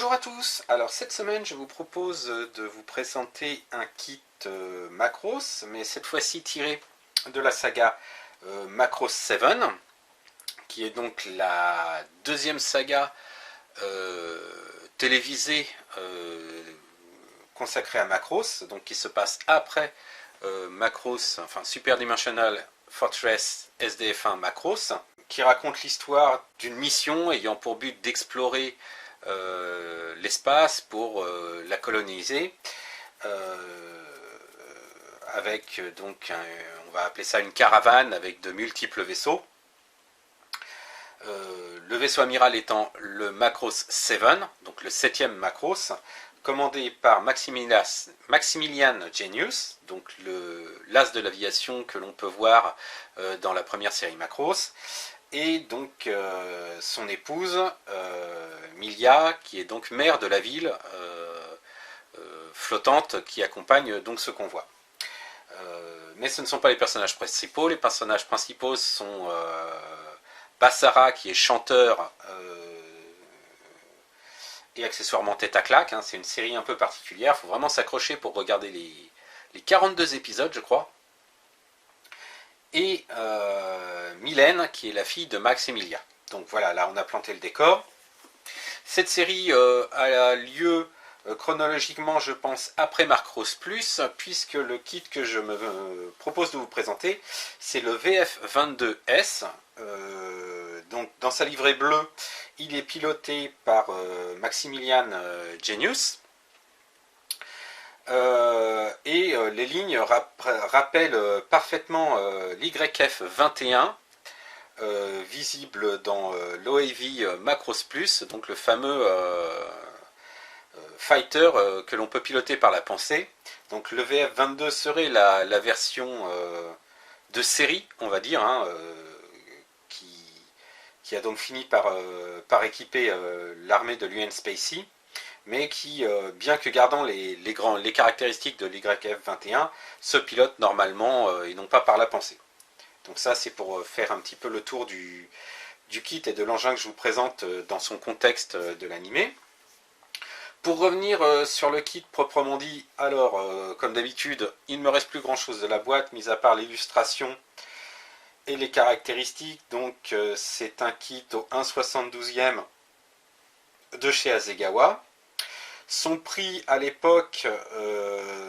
Bonjour à tous. Alors cette semaine je vous propose de vous présenter un kit Macross, mais cette fois-ci tiré de la saga Macross 7, qui est donc la deuxième saga télévisée consacrée à Macross, donc qui se passe après Macross, enfin Super Dimensional Fortress SDF1 Macross, qui raconte l'histoire d'une mission ayant pour but d'explorer l'espace pour la coloniser, avec donc on va appeler ça une caravane avec de multiples vaisseaux. Le vaisseau amiral étant le Macross 7, donc le 7e Macross, commandé par Maximilian Genius, donc l'as de l'aviation que l'on peut voir dans la première série Macross, et donc son épouse Milia, qui est donc maire de la ville flottante qui accompagne donc ce convoi. Mais ce ne sont pas les personnages principaux. Les personnages principaux sont Bassara, qui est chanteur et accessoirement tête à claque. C'est une série un peu particulière, il faut vraiment s'accrocher pour regarder les 42 épisodes, je crois. Et Mylène, qui est la fille de Max et Milia. Donc voilà, là on a planté le décor. Cette série a lieu chronologiquement, je pense, après Macross Plus, puisque le kit que je me propose de vous présenter, c'est le VF22S. Donc dans sa livrée bleue, il est piloté par Maximilian Genius. Les lignes rappellent parfaitement l'YF21, visible dans l'OAV Macross Plus, donc le fameux fighter que l'on peut piloter par la pensée. Donc le VF22 serait la version de série, on va dire, qui a donc fini par équiper l'armée de l'UN Spacey, mais qui, bien que gardant les caractéristiques de l'YF21, se pilote normalement et non pas par la pensée. Donc ça, c'est pour faire un petit peu le tour du kit et de l'engin que je vous présente dans son contexte de l'animé. Pour revenir sur le kit proprement dit, alors, comme d'habitude, il ne me reste plus grand chose de la boîte, mis à part l'illustration et les caractéristiques. Donc c'est un kit au 1/72e de chez Hasegawa. Son prix à l'époque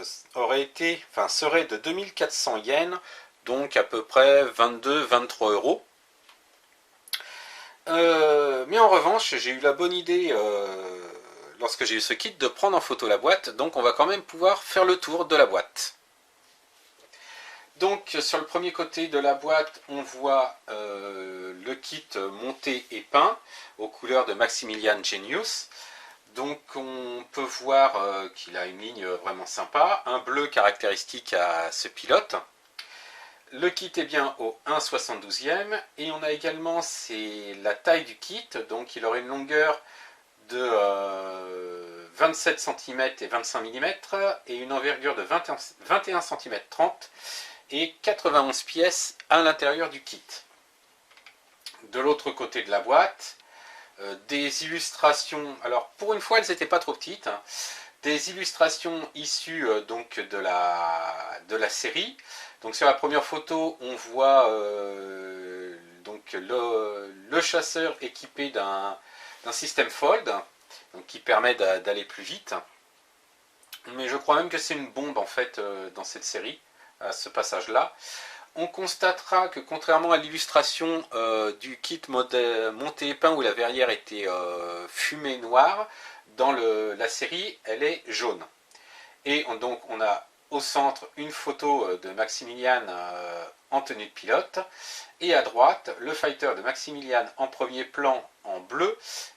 serait de 2400 yens, donc à peu près 22-23 euros. Mais en revanche, j'ai eu la bonne idée, lorsque j'ai eu ce kit, de prendre en photo la boîte, donc on va quand même pouvoir faire le tour de la boîte. Donc sur le premier côté de la boîte, on voit le kit monté et peint aux couleurs de Maximilian Genius. Donc on peut voir qu'il a une ligne vraiment sympa, un bleu caractéristique à ce pilote. Le kit est bien au 1/72e et on a également la taille du kit, donc il aurait une longueur de 27 cm et 25 mm et une envergure de 21 cm 30 et 91 pièces à l'intérieur du kit. De l'autre côté de la boîte, des illustrations, alors pour une fois elles n'étaient pas trop petites, des illustrations issues donc de la série. Donc sur la première photo on voit donc le chasseur équipé d'un système fold, donc qui permet d'aller plus vite, mais je crois même que c'est une bombe en fait dans cette série, à ce passage là. On constatera que contrairement à l'illustration du kit monté et peint où la verrière était fumée noire, dans la série elle est jaune. Et donc on a au centre une photo de Maximilian en tenue de pilote, et à droite le fighter de Maximilian en premier plan en bleu,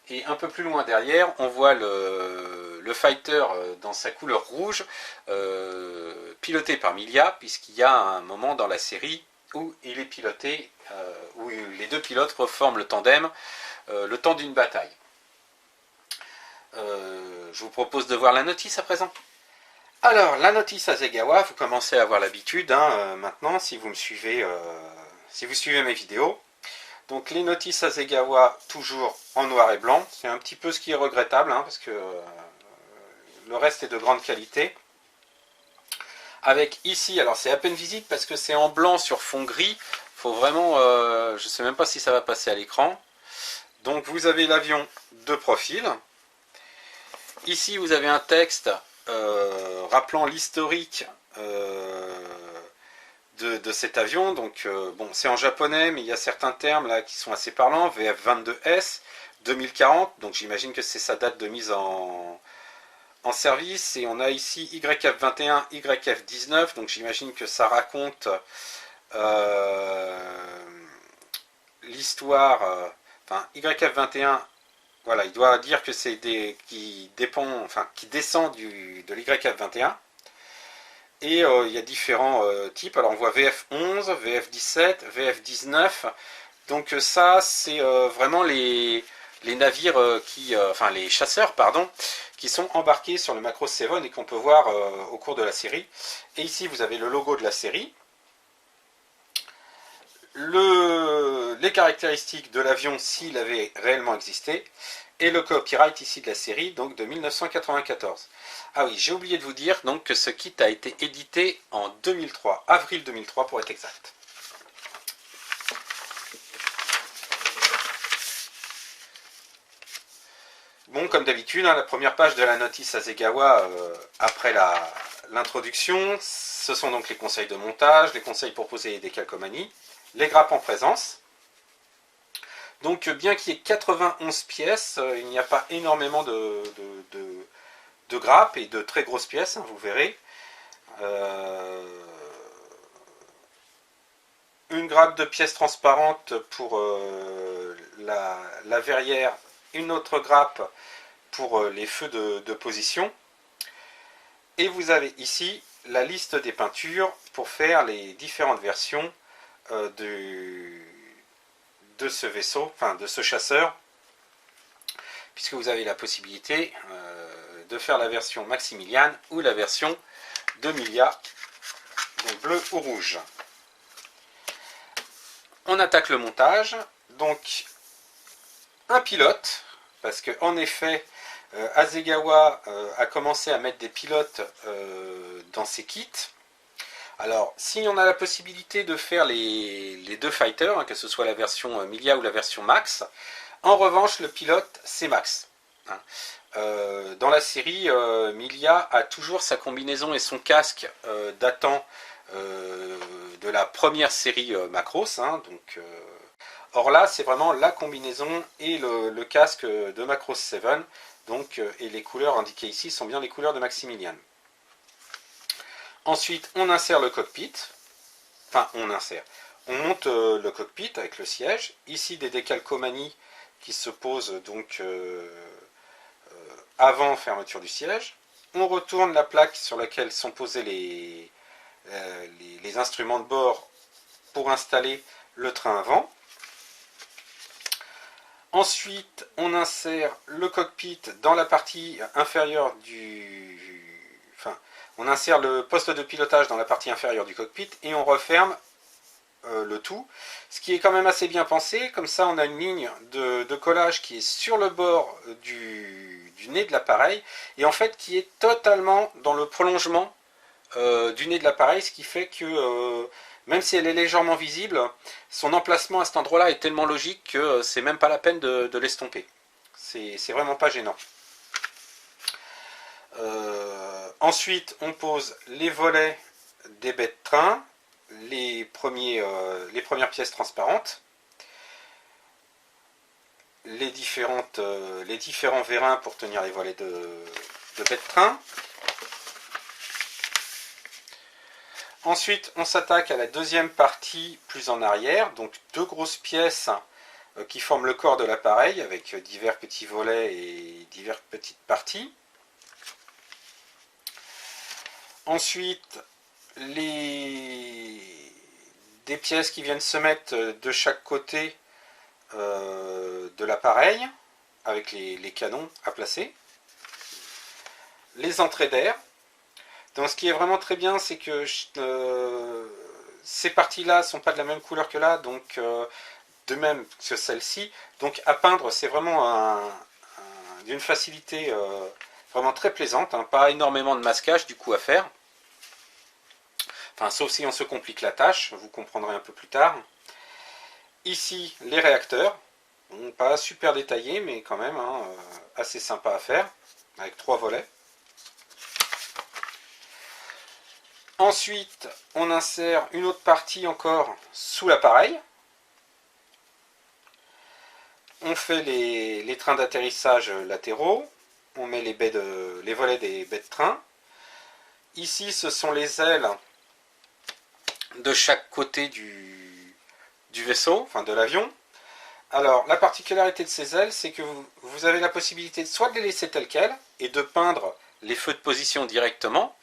et un peu plus loin derrière on voit le fighter dans sa couleur rouge, piloté par Milia, puisqu'il y a un moment dans la série où il est piloté, où les deux pilotes reforment le tandem le temps d'une bataille. Je vous propose de voir la notice à présent. Alors, la notice Hasegawa, vous commencez à avoir l'habitude maintenant, si vous me suivez, si vous suivez mes vidéos. Donc les notices Hasegawa toujours en noir et blanc. C'est un petit peu ce qui est regrettable, hein, parce que le reste est de grande qualité. Avec ici, alors c'est à peine visible parce que c'est en blanc sur fond gris. Faut vraiment, je ne sais même pas si ça va passer à l'écran. Donc vous avez l'avion de profil. Ici vous avez un texte rappelant l'historique de cet avion. Donc bon, c'est en japonais, mais il y a certains termes là qui sont assez parlants. VF22S 2040, donc j'imagine que c'est sa date de mise en service. Et on a ici YF21, YF19, donc j'imagine que ça raconte l'histoire. Enfin, YF21, voilà, il doit dire que c'est qui descend de l'YF21. Et il y a différents types. Alors on voit VF11, VF17, VF19. Donc ça, c'est vraiment les navires enfin les chasseurs, pardon, qui sont embarqués sur le Macross 7 et qu'on peut voir au cours de la série. Et ici, vous avez le logo de la série. Les caractéristiques de l'avion s'il avait réellement existé. Et le copyright ici de la série, donc de 1994. Ah oui, j'ai oublié de vous dire donc que ce kit a été édité en 2003, avril 2003 pour être exact. Bon, comme d'habitude, hein, la première page de la notice Hasegawa après l'introduction, ce sont donc les conseils de montage, les conseils pour poser des calcomanies, les grappes en présence. Donc bien qu'il y ait 91 pièces, il n'y a pas énormément de grappes et de très grosses pièces, hein, vous verrez. Une grappe de pièces transparentes pour la verrière, une autre grappe pour les feux de position. Et vous avez ici la liste des peintures pour faire les différentes versions de ce vaisseau, enfin de ce chasseur, puisque vous avez la possibilité de faire la version Maximilian ou la version de Milia, donc bleu ou rouge. On attaque le montage, donc un pilote, parce que en effet Hasegawa a commencé à mettre des pilotes dans ses kits. Alors, si on a la possibilité de faire les deux fighters, hein, que ce soit la version Milia ou la version Max, en revanche, le pilote, c'est Max. Hein. Dans la série, Milia a toujours sa combinaison et son casque datant de la première série Macross. Hein, donc, or là, c'est vraiment la combinaison et le casque de Macross 7. Donc, et les couleurs indiquées ici sont bien les couleurs de Maximilian. Ensuite, on insère le cockpit. Enfin, on monte le cockpit avec le siège. Ici, des décalcomanies qui se posent donc avant fermeture du siège. On retourne la plaque sur laquelle sont posés les instruments de bord pour installer le train avant. Ensuite, on insère le cockpit dans la partie inférieure on insère le poste de pilotage dans la partie inférieure du cockpit et on referme le tout. Ce qui est quand même assez bien pensé. Comme ça, on a une ligne de collage qui est sur le bord du nez de l'appareil et en fait qui est totalement dans le prolongement du nez de l'appareil, ce qui fait que même si elle est légèrement visible, son emplacement à cet endroit-là est tellement logique que c'est même pas la peine de l'estomper. C'est vraiment pas gênant. Ensuite, on pose les volets des baies de train, les premières pièces transparentes, les différents vérins pour tenir les volets de baies de train. Ensuite, on s'attaque à la deuxième partie plus en arrière, donc deux grosses pièces qui forment le corps de l'appareil avec divers petits volets et diverses petites parties. Ensuite, des pièces qui viennent se mettre de chaque côté de l'appareil, avec les canons à placer. Les entrées d'air. Donc ce qui est vraiment très bien, c'est que ces parties-là ne sont pas de la même couleur que là, donc de même que celle-ci. Donc à peindre, c'est vraiment d'une facilité vraiment très plaisante, hein, pas énormément de masquage du coup à faire. Enfin, sauf si on se complique la tâche, vous comprendrez un peu plus tard. Ici, les réacteurs, bon, pas super détaillés, mais quand même hein, assez sympa à faire, avec 3 volets. Ensuite, on insère une autre partie encore sous l'appareil. On fait les trains d'atterrissage latéraux, on met les volets des baies de train. Ici, ce sont les ailes de chaque côté du vaisseau, enfin de l'avion. Alors, la particularité de ces ailes, c'est que vous avez la possibilité soit de les laisser telles quelles et de peindre les feux de position directement,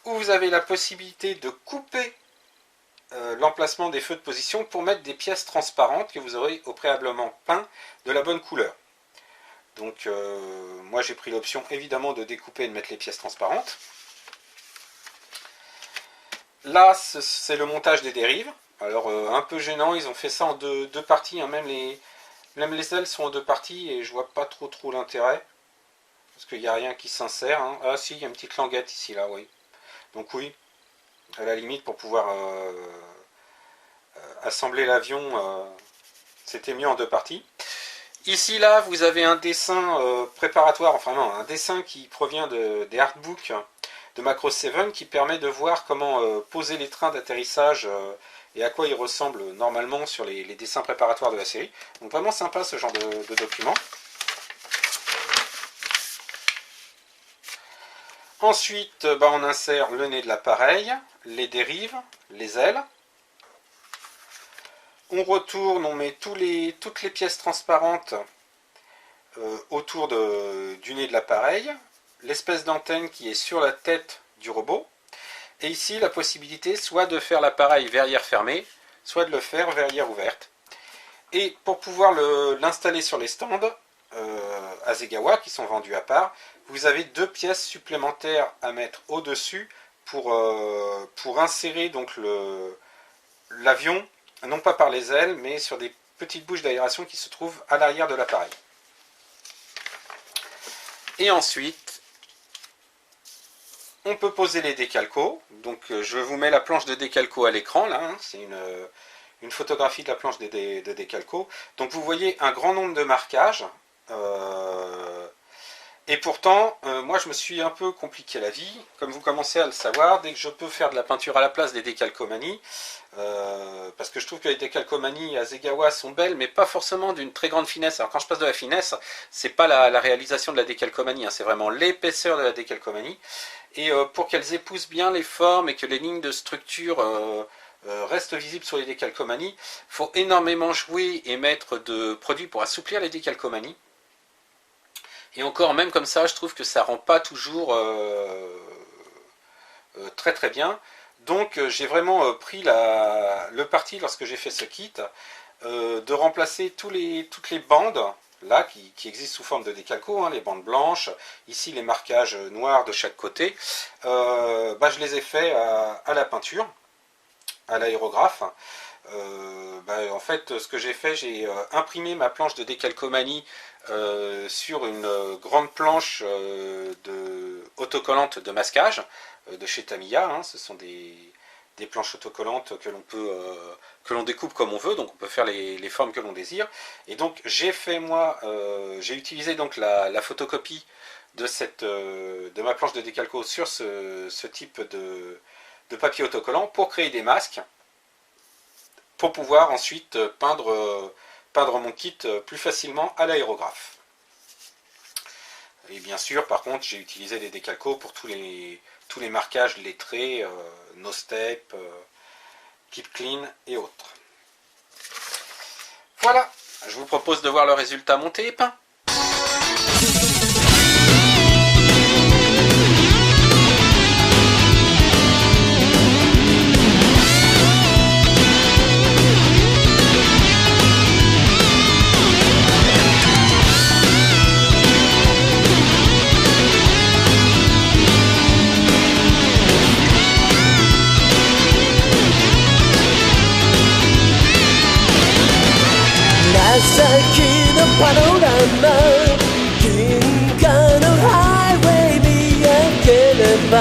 ou vous avez la possibilité de couper l'emplacement des feux de position pour mettre des pièces transparentes que vous aurez au préalablement peint de la bonne couleur. Donc moi j'ai pris l'option évidemment de découper et de mettre les pièces transparentes. Là c'est le montage des dérives. Alors un peu gênant, ils ont fait ça en deux parties, hein. Même les ailes sont en 2 parties et je vois pas trop l'intérêt. Parce qu'il n'y a rien qui s'insère. Hein. Ah si, il y a une petite languette ici là, oui. Donc oui, à la limite pour pouvoir assembler l'avion, c'était mieux en 2 parties. Ici là vous avez un dessin préparatoire, enfin non, un dessin qui provient des artbooks de Macros 7 qui permet de voir comment poser les trains d'atterrissage et à quoi ils ressemblent normalement sur les dessins préparatoires de la série. Donc vraiment sympa ce genre de document. Ensuite, on insère le nez de l'appareil, les dérives, les ailes. On retourne, on met toutes les pièces transparentes autour du nez de l'appareil, l'espèce d'antenne qui est sur la tête du robot, et ici la possibilité soit de faire l'appareil verrière fermée, soit de le faire verrière ouverte. Et pour pouvoir l'installer sur les stands Hasegawa qui sont vendus à part, vous avez 2 pièces supplémentaires à mettre au-dessus pour insérer donc l'avion, non pas par les ailes, mais sur des petites bouches d'aération qui se trouvent à l'arrière de l'appareil. Et ensuite, on peut poser les décalcos. Donc je vous mets la planche de décalco à l'écran, là, hein. C'est une photographie de la planche de décalco. Donc vous voyez un grand nombre de marquages. Et pourtant, moi je me suis un peu compliqué la vie, comme vous commencez à le savoir, dès que je peux faire de la peinture à la place des décalcomanies, parce que je trouve que les décalcomanies à Hasegawa sont belles, mais pas forcément d'une très grande finesse. Alors quand je passe de la finesse, c'est pas la réalisation de la décalcomanie, hein, c'est vraiment l'épaisseur de la décalcomanie, et pour qu'elles épousent bien les formes et que les lignes de structure restent visibles sur les décalcomanies, il faut énormément jouer et mettre de produits pour assouplir les décalcomanies. Et encore, même comme ça, je trouve que ça rend pas toujours très bien. Donc j'ai vraiment pris le parti, lorsque j'ai fait ce kit, de remplacer toutes les bandes, là, qui existent sous forme de décalco, hein, les bandes blanches, ici les marquages noirs de chaque côté, je les ai faits à la peinture, à l'aérographe. En fait, ce que j'ai fait, j'ai imprimé ma planche de décalcomanie sur une grande planche autocollante de masquage de chez Tamiya, hein. Ce sont des planches autocollantes que l'on découpe comme on veut, donc on peut faire les formes que l'on désire. Et donc j'ai fait j'ai utilisé donc la photocopie de ma planche de décalco sur ce type de papier autocollant pour créer des masques, pour pouvoir ensuite peindre mon kit plus facilement à l'aérographe. Et bien sûr, par contre, j'ai utilisé des décalcos pour tous les marquages lettrés, No Step, Keep Clean et autres. Voilà, je vous propose de voir le résultat monté et peint. パノラマ銀河のハイウェイ見上げれば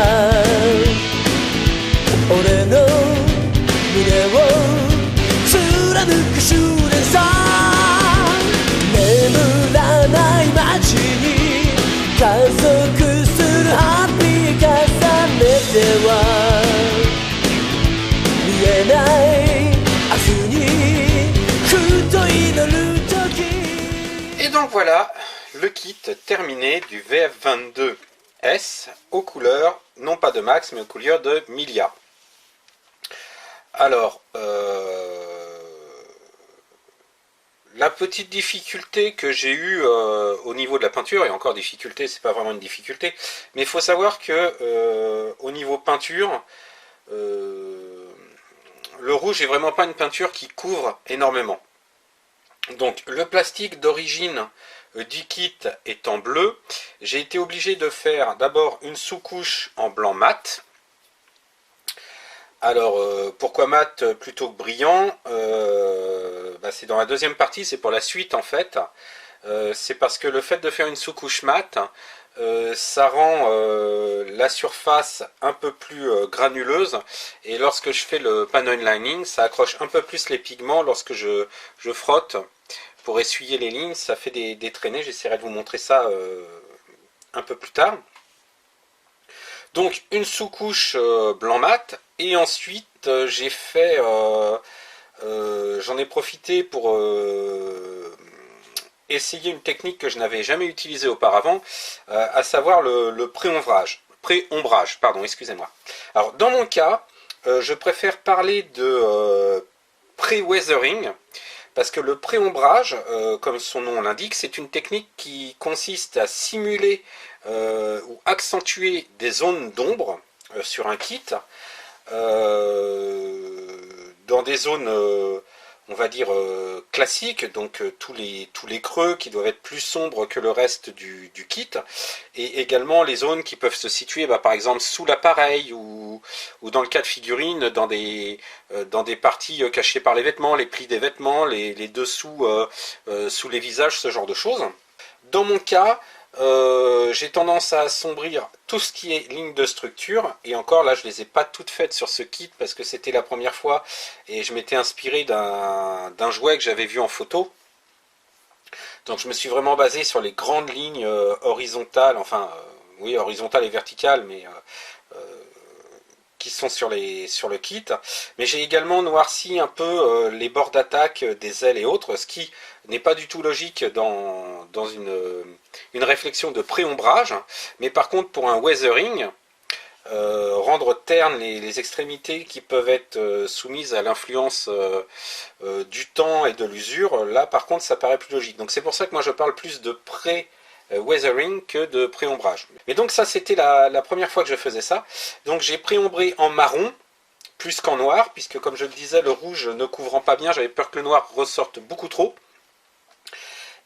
俺の胸を貫く終電さ眠らない街に加速するハッピー重ねては見えない明日にふと祈る時 Et donc voilà, le kit terminé du VF22S aux couleurs, non pas de Max, mais aux couleurs de Milia. Alors, la petite difficulté que j'ai eue au niveau de la peinture, et encore difficulté, c'est pas vraiment une difficulté, mais il faut savoir que au niveau peinture, le rouge est vraiment pas une peinture qui couvre énormément. Donc le plastique d'origine du kit étant bleu, j'ai été obligé de faire d'abord une sous-couche en blanc mat. Alors pourquoi mat plutôt que brillant? C'est dans la deuxième partie, c'est pour la suite en fait. C'est parce que le fait de faire une sous-couche mat, ça rend la surface un peu plus granuleuse, et lorsque je fais le panel lining, ça accroche un peu plus les pigments. Lorsque je frotte pour essuyer les lignes, ça fait des traînées. J'essaierai de vous montrer ça un peu plus tard. Donc une sous-couche blanc mat, et ensuite j'ai fait, j'en ai profité pour essayer une technique que je n'avais jamais utilisée auparavant, à savoir le pré-ombrage. Pardon, excusez-moi. Alors dans mon cas, je préfère parler de pré-weathering, parce que le pré-ombrage, comme son nom l'indique, c'est une technique qui consiste à simuler ou accentuer des zones d'ombre sur un kit, dans des zones, on va dire, classiques, donc tous les creux qui doivent être plus sombres que le reste du kit, et également les zones qui peuvent se situer par exemple sous l'appareil, ou dans le cas de figurines, dans des parties cachées par les vêtements, les plis des vêtements, les dessous sous les visages, ce genre de choses. Dans mon cas, j'ai tendance à assombrir tout ce qui est ligne de structure, et encore là je les ai pas toutes faites sur ce kit parce que c'était la première fois et je m'étais inspiré d'un jouet que j'avais vu en photo. Donc je me suis vraiment basé sur les grandes lignes horizontales, enfin oui, horizontales et verticales, mais qui sont sur le kit. Mais j'ai également noirci un peu les bords d'attaque des ailes et autres, ce qui n'est pas du tout logique dans une réflexion de pré-ombrage. Mais par contre, pour un weathering, rendre ternes les extrémités qui peuvent être soumises à l'influence du temps et de l'usure, là par contre ça paraît plus logique. Donc c'est pour ça que moi je parle plus de pré-weathering que de pré-ombrage. Et donc ça c'était la première fois que je faisais ça. Donc j'ai pré-ombré en marron plus qu'en noir, puisque comme je le disais, le rouge ne couvrant pas bien, j'avais peur que le noir ressorte beaucoup trop.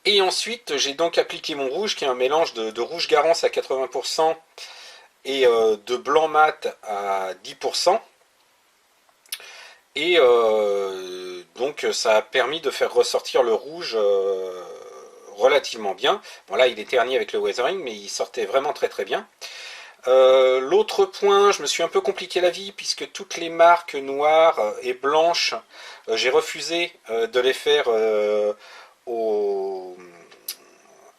Et ensuite j'ai donc appliqué mon rouge, qui est un mélange de rouge Garance à 80% et de blanc mat à 10%. Et donc ça a permis de faire ressortir le rouge relativement bien. Bon là il est terni avec le weathering, mais il sortait vraiment très très bien. L'autre point, je me suis un peu compliqué la vie, puisque toutes les marques noires et blanches, j'ai refusé de les faire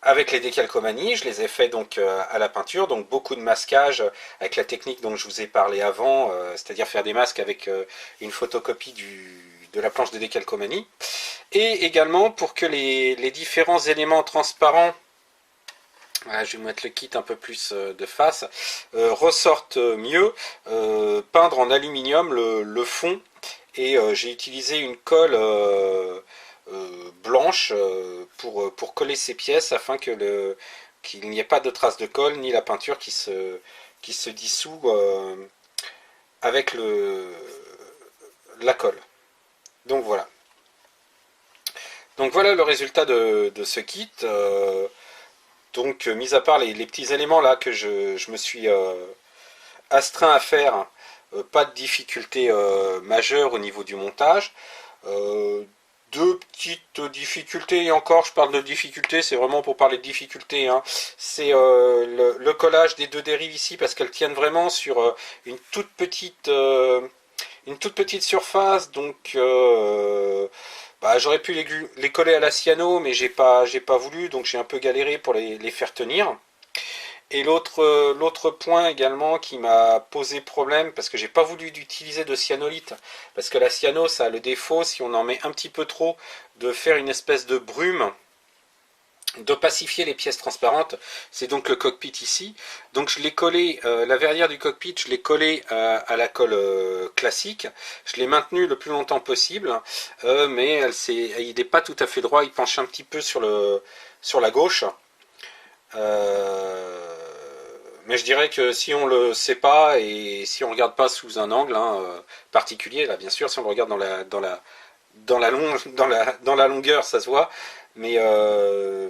avec les décalcomanies. Je les ai fait donc à la peinture, donc beaucoup de masquage avec la technique dont je vous ai parlé avant, c'est-à-dire faire des masques avec une photocopie de la planche de décalcomanie. Et également pour que les différents éléments transparents, voilà, je vais mettre le kit un peu plus de face, ressortent mieux, peindre en aluminium le fond, et j'ai utilisé une colle blanche pour coller ces pièces, afin que qu'il n'y ait pas de traces de colle ni la peinture qui se dissout avec la colle. Donc voilà. Donc voilà le résultat de ce kit. Donc mis à part les petits éléments là que je me suis astreint à faire, pas de difficulté majeure au niveau du montage. deux petites difficultés, et encore je parle de difficultés, c'est vraiment pour parler de difficultés, hein. C'est le collage des deux dérives ici, parce qu'elles tiennent vraiment sur une toute petite surface, donc bah, j'aurais pu les coller à la cyano, mais j'ai pas voulu, donc j'ai un peu galéré pour les faire tenir. Et l'autre point également qui m'a posé problème, parce que j'ai pas voulu utiliser de cyanolite, parce que la cyano ça a le défaut, si on en met un petit peu trop, de faire une espèce de brume, d'opacifier les pièces transparentes. C'est donc le cockpit ici. Donc je l'ai collé, la verrière du cockpit, je l'ai collé à la colle classique. Je l'ai maintenu le plus longtemps possible, mais il n'est pas tout à fait droit, il penche un petit peu sur la gauche. Mais je dirais que si on le sait pas et si on regarde pas sous un angle particulier, là bien sûr, si on le regarde dans la longueur, ça se voit. Mais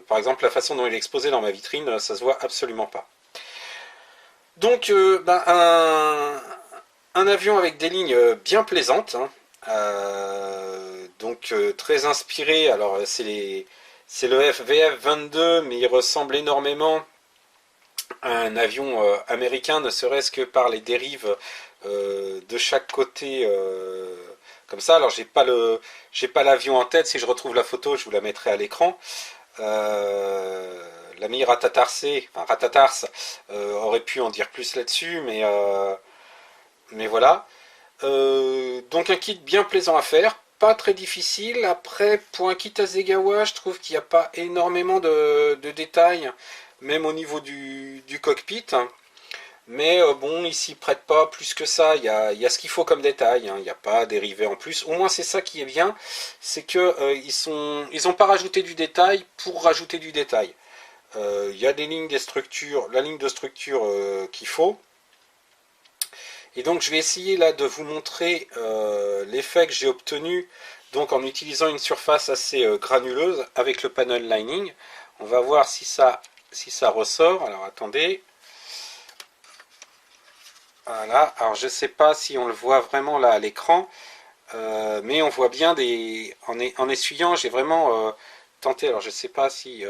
par exemple, la façon dont il est exposé dans ma vitrine, ça se voit absolument pas. Donc, un avion avec des lignes bien plaisantes, hein, donc très inspiré. Alors c'est le VF-22, mais il ressemble énormément à un avion américain, ne serait-ce que par les dérives de chaque côté, comme ça. Alors j'ai pas l'avion en tête, si je retrouve la photo, je vous la mettrai à l'écran. L'ami Ratatars aurait pu en dire plus là-dessus, mais voilà. Donc un kit bien plaisant à faire, pas très difficile. Après, pour un kit Hasegawa, je trouve qu'il n'y a pas énormément de détails, même au niveau du cockpit. Mais bon, il s'y prête pas plus que ça. Il y a ce qu'il faut comme détail, hein. Il n'y a pas dérivé en plus. Au moins c'est ça qui est bien, c'est que ils ont pas rajouté du détail pour rajouter du détail. Il y a des lignes de structure, la ligne de structure qu'il faut. Et donc je vais essayer là de vous montrer l'effet que j'ai obtenu donc en utilisant une surface assez granuleuse avec le panel lining. On va voir si ça ressort. Alors attendez. Voilà, alors je ne sais pas si on le voit vraiment là à l'écran, mais on voit bien en essuyant, j'ai vraiment tenté, alors je ne sais pas si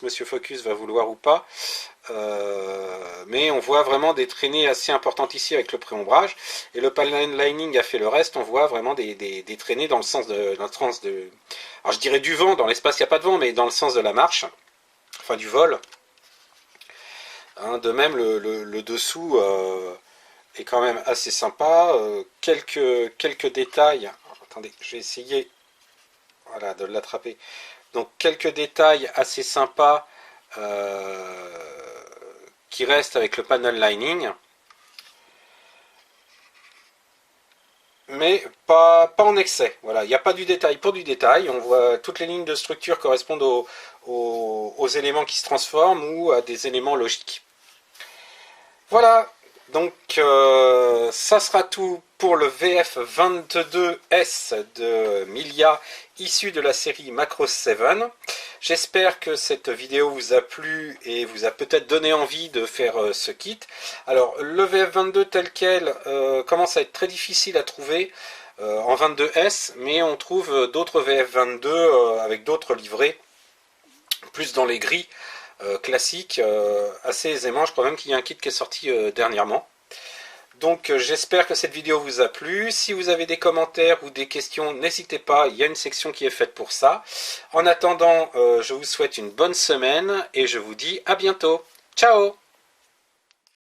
Monsieur Focus va vouloir ou pas, mais on voit vraiment des traînées assez importantes ici avec le pré-ombrage, et le panel lining a fait le reste. On voit vraiment des traînées dans le sens de, alors je dirais du vent, dans l'espace il n'y a pas de vent, mais dans le sens de la marche, enfin du vol. Hein, de même le dessous est quand même assez sympa. Quelques détails. Alors, attendez, je vais essayer, voilà, de l'attraper. Donc quelques détails assez sympas qui restent avec le panel lining, mais pas en excès. Voilà, il n'y a pas du détail pour du détail. On voit toutes les lignes de structure correspondent aux éléments qui se transforment ou à des éléments logiques. Voilà, donc ça sera tout pour le VF-22S de Milia, issu de la série Macross 7. J'espère que cette vidéo vous a plu et vous a peut-être donné envie de faire ce kit. Alors le VF-22 tel quel commence à être très difficile à trouver en 22S, mais on trouve d'autres VF-22 avec d'autres livrets, plus dans les gris. Classique, assez aisément. Je crois même qu'il y a un kit qui est sorti dernièrement. Donc j'espère que cette vidéo vous a plu. Si vous avez des commentaires ou des questions, n'hésitez pas, il y a une section qui est faite pour ça. En attendant, je vous souhaite une bonne semaine et je vous dis à bientôt. Ciao!